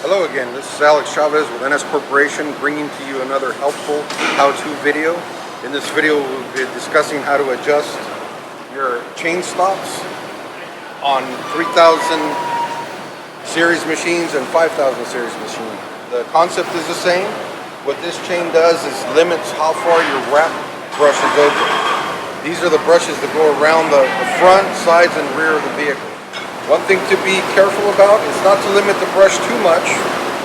Hello again, this is Alex Chavez with NS Corporation bringing to you another helpful how-to video. In this video we'll be discussing how to adjust your chain stops on 3000 series machines and 5000 series machines. The concept is the same. What this chain does is limits how far your wrap brush is open. These are the brushes that go around the front, sides, and rear of the vehicle. One thing to be careful about is not to limit the brush too much,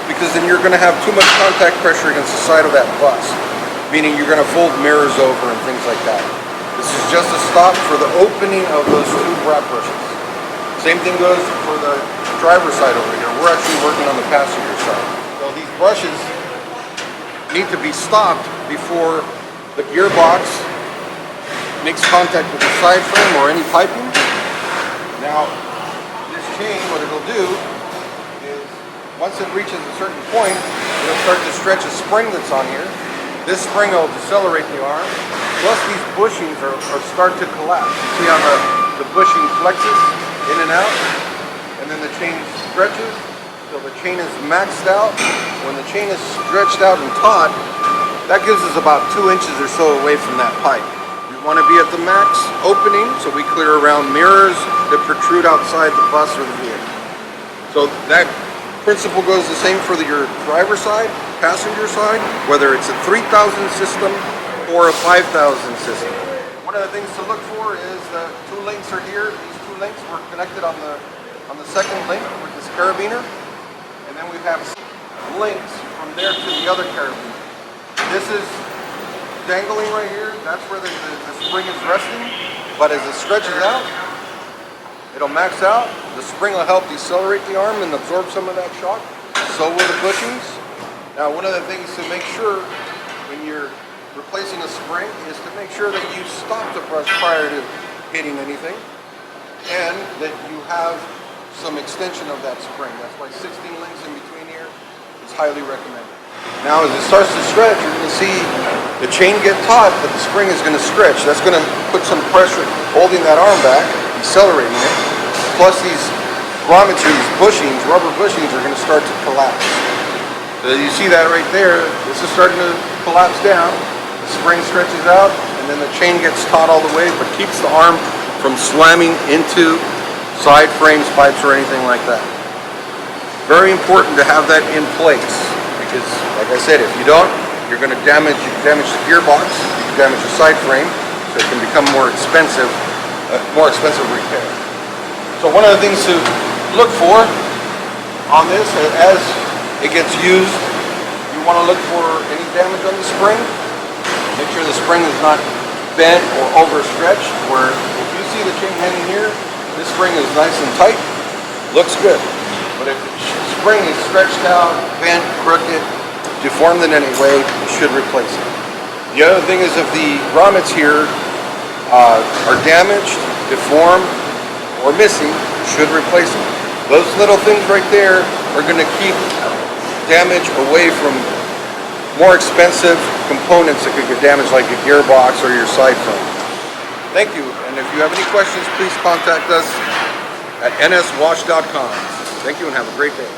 because then you're going to have too much contact pressure against the side of that bus, meaning you're going to fold mirrors over and things like that. This is just a stop for the opening of those two wrap brushes. Same thing goes for the driver's side over here. We're actually working on the passenger side. So these brushes need to be stopped before the gearbox makes contact with the side frame or any piping. Now, chain, what it'll do is once it reaches a certain point, it'll start to stretch a spring that's on here. This spring will decelerate the arm, plus these bushings are start to collapse. You see how the bushing flexes in and out, and then the chain stretches till the chain is maxed out. When the chain is stretched out and taut, that gives us about 2 inches or so away from that pipe. We want to be at the max opening, so we clear around mirrors that protrude outside the bus or the vehicle. So that principle goes the same for your driver's side, passenger side, whether it's a 3000 system or a 5000 system. One of the things to look for is the two links are here. These two links were connected on the second link with this carabiner, and then we have links from there to the other carabiner. This is dangling right here. That's where the spring is resting, but as it stretches out, it'll max out. The spring will help decelerate the arm and absorb some of that shock. So will the bushings. Now, one of the things to make sure when you're replacing a spring is to make sure that you stop the brush prior to hitting anything, and that you have some extension of that spring. That's why 16 links in between here is highly recommended. Now, as it starts to stretch, you're going to see the chain get taut, but the spring is going to stretch. That's going to put some pressure holding that arm back, decelerating it. Plus these grommets, these bushings, rubber bushings, are going to start to collapse. So you see that right there. This is starting to collapse down. The spring stretches out, and then the chain gets taut all the way, but keeps the arm from slamming into side frames, pipes, or anything like that. Very important to have that in place, because, like I said, if you don't, you're going to damage the gearbox, you can damage the side frame, so it can become more expensive repair. So one of the things to look for on this, as it gets used, you want to look for any damage on the spring. Make sure the spring is not bent or overstretched, where if you see the chain hanging here, this spring is nice and tight, looks good. But if the spring is stretched out, bent, crooked, deformed in any way, you should replace it. The other thing is, if the grommets here are damaged, deformed, or missing, you should replace them. Those little things right there are going to keep damage away from more expensive components that could get damaged, like your gearbox or your side frame. Thank you, and if you have any questions, please contact us at nswash.com. Thank you and have a great day.